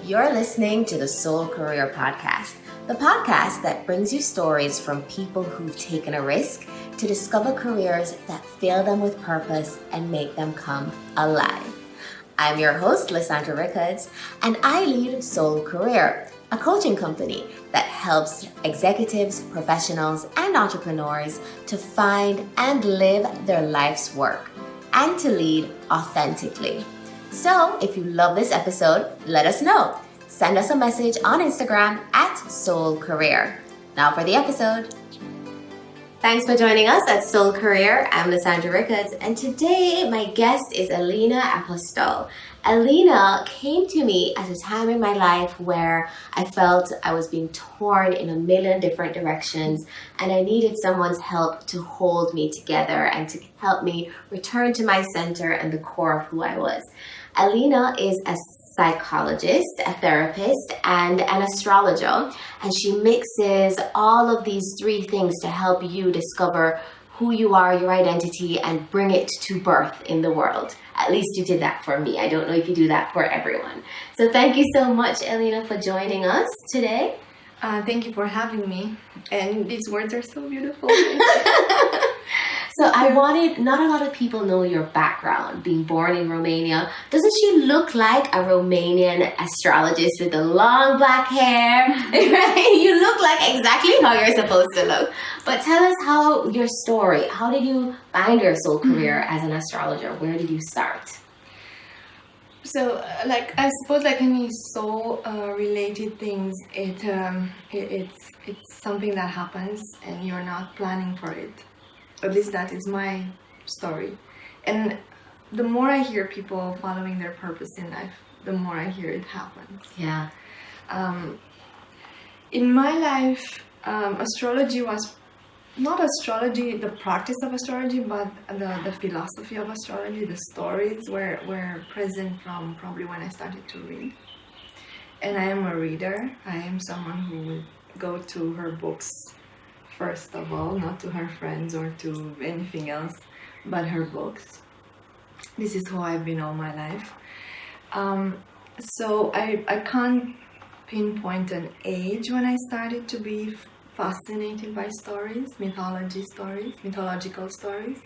You're listening to the Soul Career Podcast, the podcast that brings you stories from people who've taken a risk to discover careers that fill them with purpose and make them come alive. I'm your host, Lysandra Rickards, and I lead Soul Career, a coaching company that helps executives, professionals, and entrepreneurs to find and live their life's work and to lead authentically. So if you love this episode, let us know. Send us a message on Instagram at Soul Career. Now for the episode. Thanks for joining us at Soul Career. I'm Lysandra Rickards, and today my guest is Alina Apostol. Alina came to me at a time in my life where I felt I was being torn in a million different directions, and I needed someone's help to hold me together and to help me return to my center and the core of who I was. Alina is a psychologist, a therapist, and an astrologer, and she mixes all of these three things to help you discover who you are, your identity, and bring it to birth in the world. At least you did that for me. I don't know if you do that for everyone. So thank you so much, Alina, for joining us today. Thank you for having me. And these words are so beautiful. So I wanted, not a lot of people know your background, being born in Romania. Doesn't she look like a Romanian astrologist with the long black hair? Right? You look like exactly how you're supposed to look. But tell us how your story, how did you find your soul career as an astrologer? Where did you start? So, I suppose, like any soul related things, it's something that happens and you're not planning for it. At least that is my story. And the more I hear people following their purpose in life, the more I hear it happens. Yeah. In my life, astrology was not astrology, the practice of astrology, but the philosophy of astrology, the stories were present from probably when I started to read. And I am a reader. I am someone who would go to her books first of all, not to her friends or to anything else, but her books. This is who I've been all my life. So I can't pinpoint an age when I started to be fascinated by stories, mythological stories.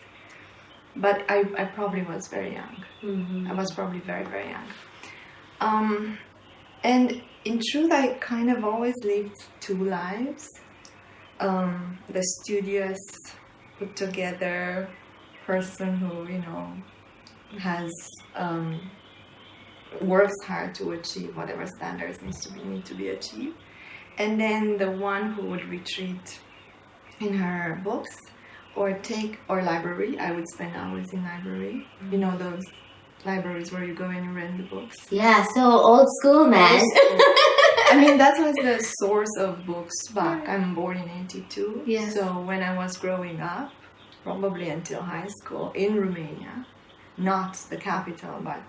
But I probably was very young. Mm-hmm. I was probably very, very young. And in truth, I kind of always lived two lives. The studious, put together person who, has works hard to achieve whatever standards need to be achieved. And then the one who would retreat in her books or library. I would spend hours in library. You know those libraries where you go and you read the books. Yeah, so old school, man. I mean, that was the source of books back. I'm born in 82. Yes. So when I was growing up, probably until high school in Romania, not the capital, but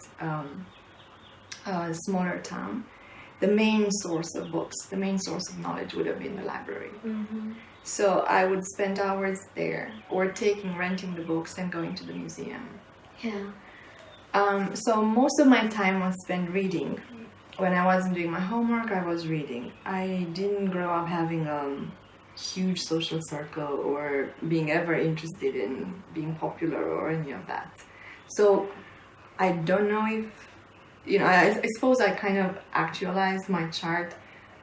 a smaller town, the main source of books, the main source of knowledge would have been the library. Mm-hmm. So I would spend hours there or renting the books and going to the museum. Yeah. So most of my time was spent reading. When I wasn't doing my homework, I was reading. I didn't grow up having a huge social circle or being ever interested in being popular or any of that. So I don't know if, I suppose I kind of actualized my chart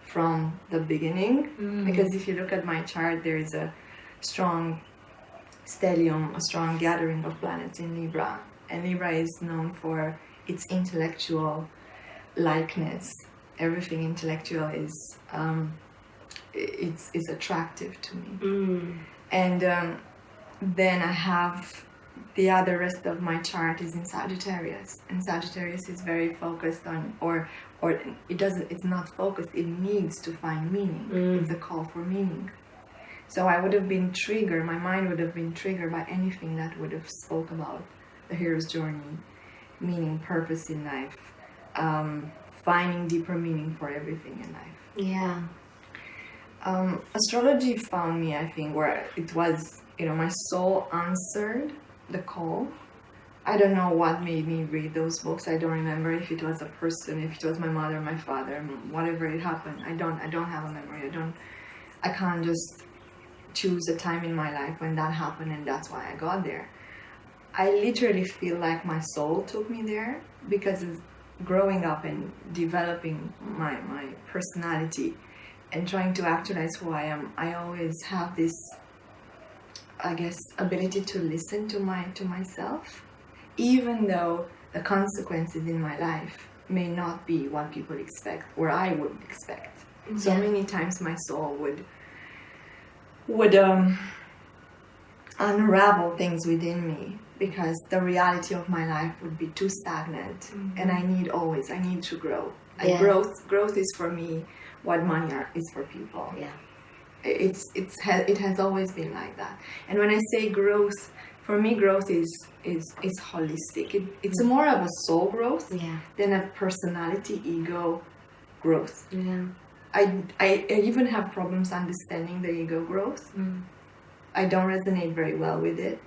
from the beginning. Because if you look at my chart, there is a strong stellium, a strong gathering of planets in Libra. And Libra is known for its intellectual likeness. Everything intellectual is it's attractive to me. And then I have the rest of my chart is in Sagittarius, and Sagittarius is very focused on or it's not focused, it needs to find meaning. It's a call for meaning. So I would have been triggered, my mind would have been triggered by anything that would have spoke about the hero's journey, meaning, purpose in life, finding deeper meaning for everything in life. Yeah. Astrology found me, I think, where it was, my soul answered the call I don't know what made me read those books. I don't remember if it was a person, if it was my mother, my father, whatever it happened. I don't have a memory. I can't just choose a time in my life when that happened and that's why I got there. I literally feel like my soul took me there, because growing up and developing my personality and trying to actualize who I am, I always have this, I guess, ability to listen to myself, even though the consequences in my life may not be what people expect or I would expect. Yeah. So many times my soul would unravel things within me, because the reality of my life would be too stagnant, and I need to grow. Yeah. Growth is for me what money is for people. Yeah. It has always been like that. And when I say growth, for me growth is holistic. It's more of a soul growth, yeah, than a personality ego growth. Yeah. I even have problems understanding the ego growth. I don't resonate very well with it.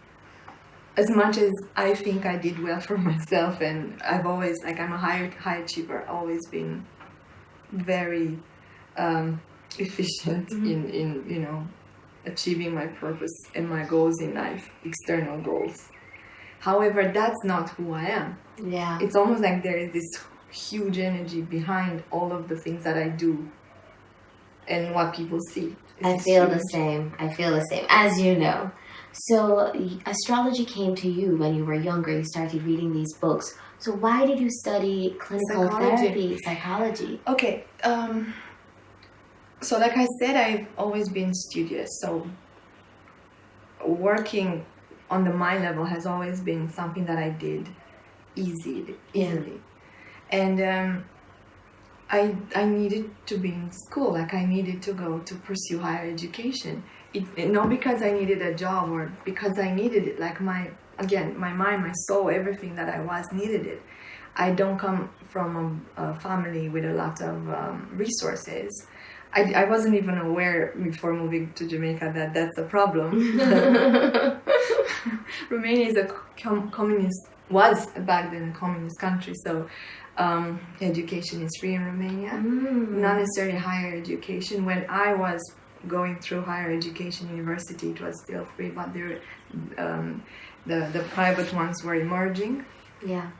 As much as I think I did well for myself, and I've always, I'm a high achiever, always been very efficient in achieving my purpose and my goals in life, external goals. However, that's not who I am. Yeah. It's almost like there is this huge energy behind all of the things that I do and what people see. I feel the same, as you know. So astrology came to you when you were younger. You started reading these books. So why did you study clinical psychology? Okay. So like I said, I've always been studious. So working on the mind level has always been something that I did easily. Yeah. And I needed to be in school. I needed to go to pursue higher education. Not because I needed a job or because I needed it. My mind, my soul, everything that I was needed it. I don't come from a family with a lot of resources. I wasn't even aware before moving to Jamaica that that's a problem. Romania is was back then a communist country, so education is free in Romania. Not necessarily higher education. When I was going through higher education, university, it was still free, but the private ones were emerging. Yeah.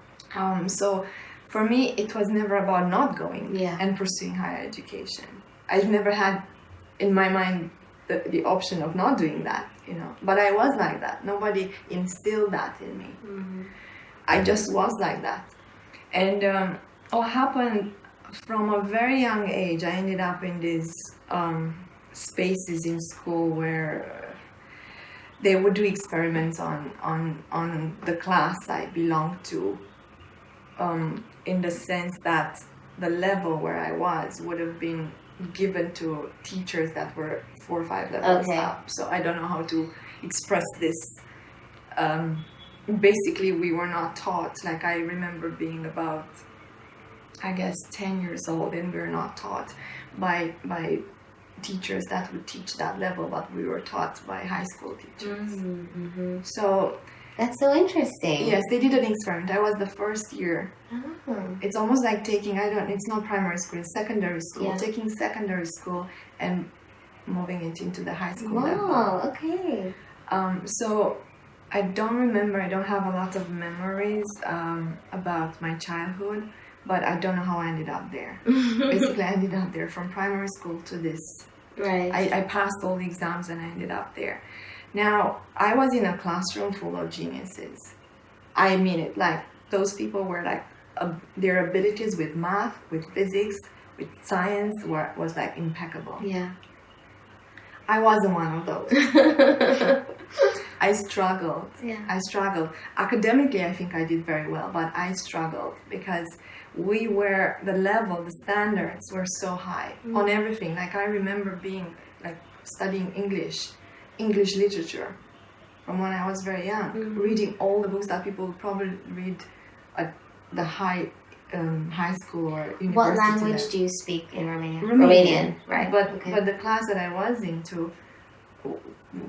So for me, it was never about not going and pursuing higher education. I've never had in my mind the option of not doing that, but I was like that. Nobody instilled that in me. I just was like that. And what happened, from a very young age, I ended up in these spaces in school where they would do experiments on the class I belonged to, in the sense that the level where I was would have been given to teachers that were 4 or 5 levels up. So I don't know how to express this. Basically, we were not taught. I remember being about, I guess, 10 years old, and we were not taught by teachers that would teach that level, but we were taught by high school teachers. So that's so interesting. Yes, they did an experiment. I was the first year. It's almost like taking, it's not primary school, it's secondary school. Yeah. Taking secondary school and moving it into the high school level. Wow, okay. So I don't remember, I don't have a lot of memories about my childhood, but I don't know how I ended up there. Basically, I ended up there from primary school to this. Right. I passed all the exams and I ended up there. Now, I was in a classroom full of geniuses. I mean it. Those people were their abilities with math, with physics, with science was impeccable. Yeah. I wasn't one of those. I struggled. Yeah. I struggled. Academically, I think I did very well, but I struggled because the level, the standards were so high on everything. I remember being, studying English literature from when I was very young, reading all the books that people would probably read at the high school or university. What language do you speak in Romania? Romanian, right? But the class that I was into,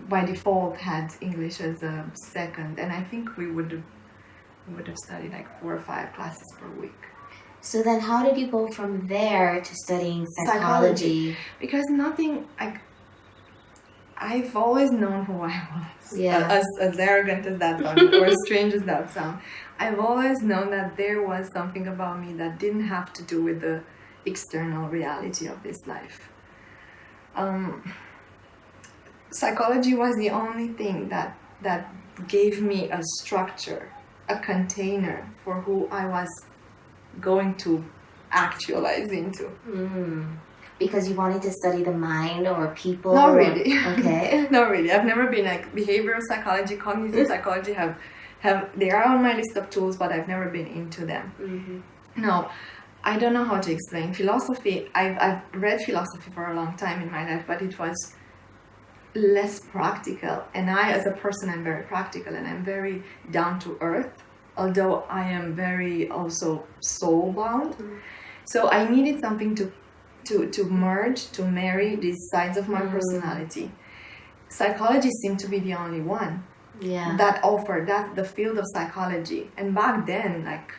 by default, had English as a second, and I think we would I would have studied like 4 or 5 classes per week. So then how did you go from there to studying psychology? Because I've always known who I was. Yeah. As arrogant as that sounds, or as strange as that sounds. I've always known that there was something about me that didn't have to do with the external reality of this life. Psychology was the only thing that gave me a structure, a container for who I was going to actualize into. Because you wanted to study the mind or people? Not really. Okay. Not really. I've never been like behavioral psychology, cognitive psychology they are on my list of tools, but I've never been into them. No, I don't know how to explain. Philosophy, I've read philosophy for a long time in my life, but it was less practical. And I, as a person, I'm very practical and I'm very down to earth, although I am very also soul bound. So I needed something to merge, to marry these sides of my personality. Psychology seemed to be the only one that offered that, the field of psychology. And back then, like,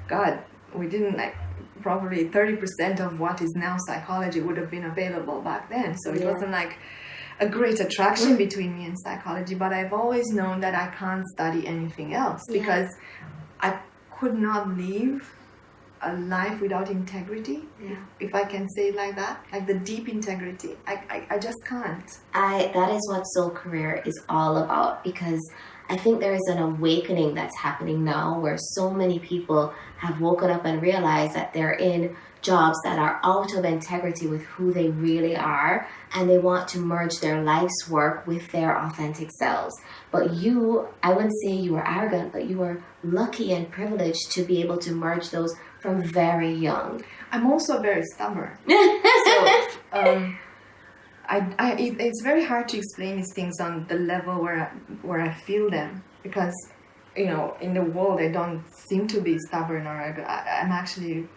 God, we didn't like, probably 30% of what is now psychology would have been available back then. So it wasn't like a great attraction between me and psychology, but I've always known that I can't study anything else because I could not live a life without integrity, if I can say it like that, like the deep integrity. I just can't. That is what Soul Career is all about, because I think there is an awakening that's happening now where so many people have woken up and realized that they're in jobs that are out of integrity with who they really are, and they want to merge their life's work with their authentic selves. But you, I wouldn't say you were arrogant, but you were lucky and privileged to be able to merge those from very young. I'm also very stubborn. So it's very hard to explain these things on the level where I feel them, because in the world I don't seem to be stubborn, or I'm actually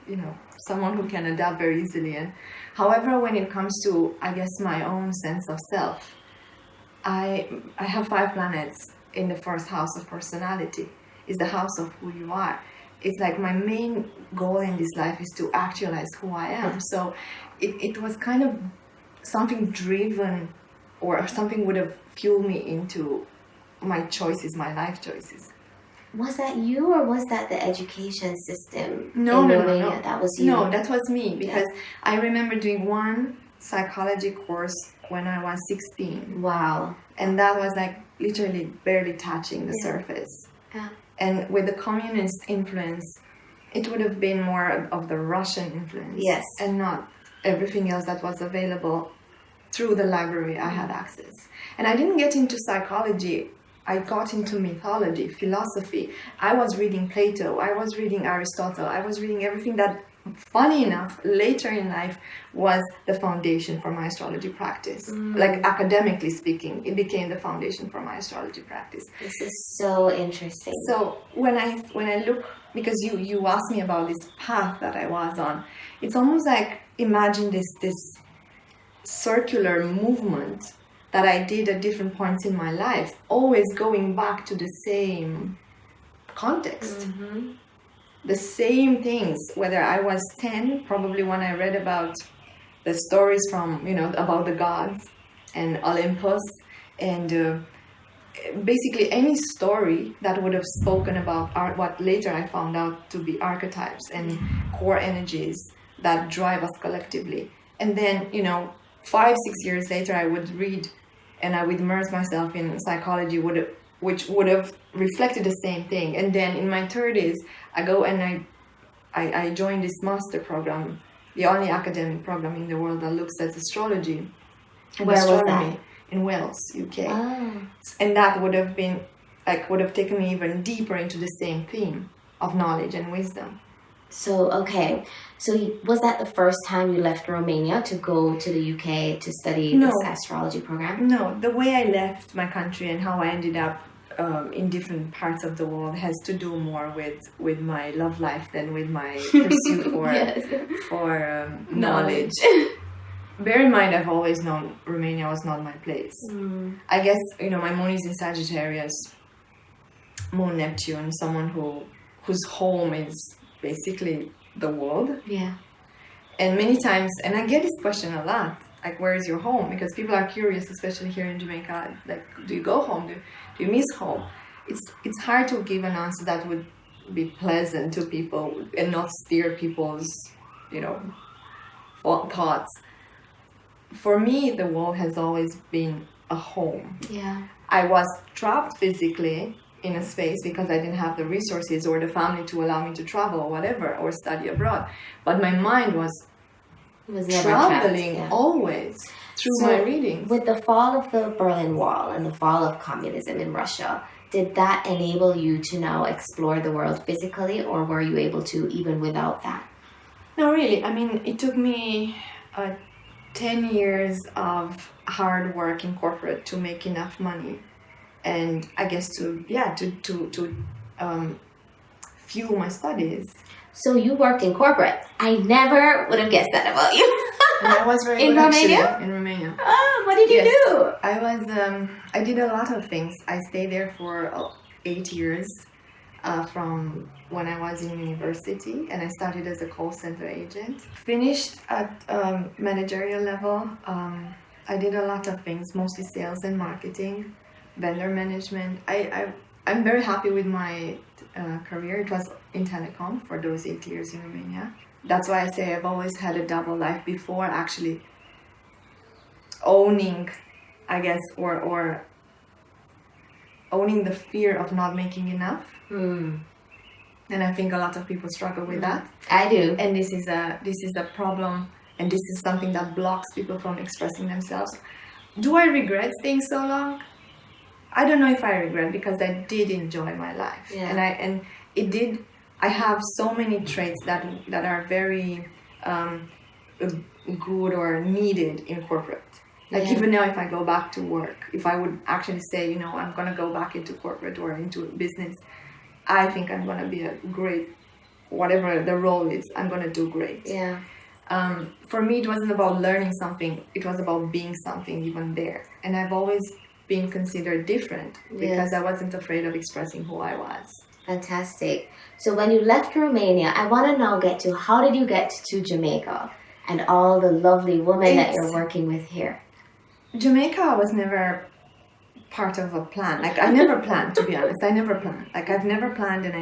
someone who can adapt very easily. And however, when it comes to, I guess, my own sense of self, I have 5 planets in the first house of personality. It's the house of who you are. It's like my main goal in this life is to actualize who I am. So it was kind of something driven, or something would have fueled me into my choices, my life choices. Was that you, or was that the education system? No. That was you? No, that was me, because I remember doing one psychology course when I was 16. Wow. And that was like literally barely touching the surface. Yeah. And with the communist influence, it would have been more of the Russian influence. Yes. And not everything else that was available through the library I had access. And I didn't get into psychology. I got into mythology, philosophy. I was reading Plato. I was reading Aristotle. I was reading everything that, funny enough, later in life was the foundation for my astrology practice. Like, academically speaking, it became the foundation for my astrology practice. This is so interesting. So when I look, because you asked me about this path that I was on, it's almost like, imagine this circular movement that I did at different points in my life, always going back to the same context. The same things, whether I was 10, probably when I read about the stories from, about the gods and Olympus, and basically any story that would have spoken about what later I found out to be archetypes and core energies that drive us collectively. And then, 5-6 years later, I would read and I would immerse myself in psychology, which would have reflected the same thing. And then in my 30s, I go and I joined this master program, the only academic program in the world that looks at astrology and astronomy in Wales, UK. Oh. And that would have been would have taken me even deeper into the same theme of knowledge and wisdom. So, okay. So was that the first time you left Romania to go to the UK to study this astrology program? No, the way I left my country and how I ended up in different parts of the world has to do more with my love life than with my pursuit for knowledge. Bear in mind, I've always known Romania was not my place. I guess, my moon is in Sagittarius. Moon Neptune, someone whose home is basically the world. Yeah. And many times, and I get this question a lot, like, where is your home? Because people are curious, especially here in Jamaica, like, do you go home? Do you miss home? It's hard to give an answer that would be pleasant to people and not steer people's, thoughts. For me, the world has always been a home. Yeah. I was trapped physically in a space because I didn't have the resources or the family to allow me to travel or whatever, or study abroad. But my mind was traveling always through my readings. With the fall of the Berlin Wall and the fall of communism in Russia, did that enable you to now explore the world physically, or were you able to even without that? No, really. I mean, it took me 10 years of hard work in corporate to make enough money, and I guess to fuel my studies. So you worked in corporate. I never would have guessed that about you. And I was very in good, Romania. Actually, in Romania. Oh, what did you do? I did a lot of things. I stayed there for 8 years, from when I was in university, and I started as a call center agent. Finished at managerial level. I did a lot of things, mostly sales and marketing, vendor management. I'm very happy with my career. It was in telecom for those 8 years in Romania. That's why I say I've always had a double life before actually owning, I guess, or owning the fear of not making enough. And I think a lot of people struggle with that. I do. And this is a problem, and this is something that blocks people from expressing themselves. Do I regret staying so long? I don't know if I regret, because I did enjoy my life. Yeah. I have so many traits that are very good or needed in corporate. Like, even now, if I go back to work, if I would actually say, I'm going to go back into corporate or into business, I think I'm going to be a great, whatever the role is, I'm going to do great. Yeah. For me, it wasn't about learning something. It was about being something even there. And I've always been considered different because I wasn't afraid of expressing who I was. Fantastic. So when you left Romania, I want to now get to, how did you get to Jamaica and all the lovely women that you're working with here? Jamaica was never part of a plan. Like, I never planned, to be honest. I never planned. Like, I've never planned, and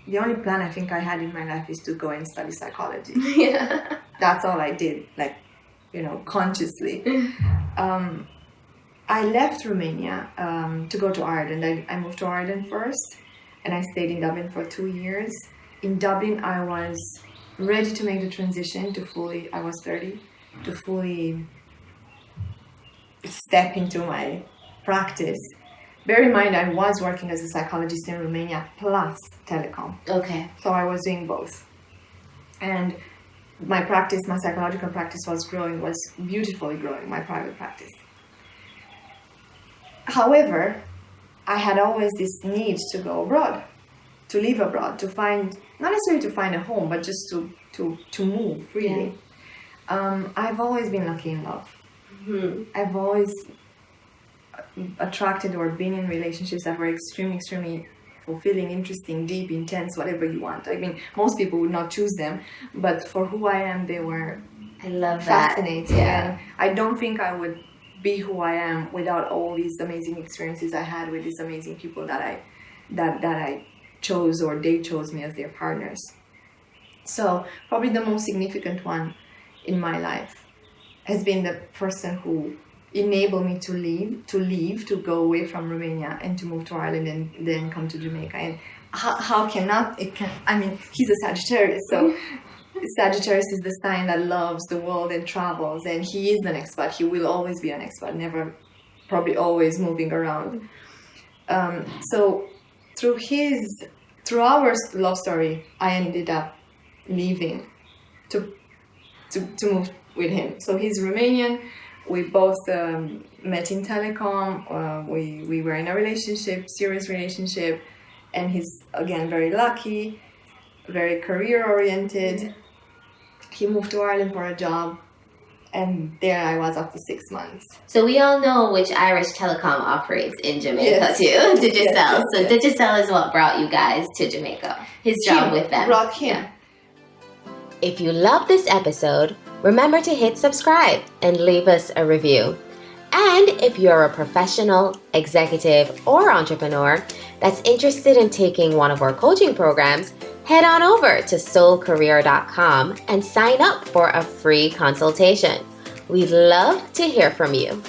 the only plan I think I had in my life is to go and study psychology. Yeah. That's all I did, like, consciously. I left Romania to go to Ireland. I moved to Ireland first, and I stayed in Dublin for 2 years. In Dublin, I was ready to make the transition I was 30, to fully step into my practice. Bear in mind, I was working as a psychologist in Romania plus telecom. Okay. So I was doing both. And my psychological practice was beautifully growing, my private practice. However, I had always this need to go abroad, to live abroad, to find, not necessarily to find a home, but just to move freely. Yeah. I've always been lucky in love. Mm-hmm. I've always attracted or been in relationships that were extremely, extremely fulfilling, interesting, deep, intense, whatever you want. I mean, most people would not choose them, but for who I am, they were fascinating. Yeah. And I don't think I would be who I am without all these amazing experiences I had with these amazing people that I chose, or they chose me as their partners. So probably the most significant one in my life has been the person who enabled me to leave, to go away from Romania and to move to Ireland and then come to Jamaica. And how cannot it can? I mean, he's a Sagittarius, so Sagittarius is the sign that loves the world and travels, and he is an expat. He will always be an expat, never, probably always moving around. So through our love story, I ended up leaving to move with him. So he's Romanian. We both met in telecom. We were in a serious relationship, and he's, again, very lucky, very career oriented. He moved to Ireland for a job, And there I was after 6 months. So we all know which Irish telecom operates in Jamaica too, Digicel. Yes. Digicel is what brought you guys to Jamaica. His job with them. Brought him. Yeah. If you love this episode, remember to hit subscribe and leave us a review. And if you're a professional, executive, or entrepreneur that's interested in taking one of our coaching programs, head on over to soulcareer.com and sign up for a free consultation. We'd love to hear from you.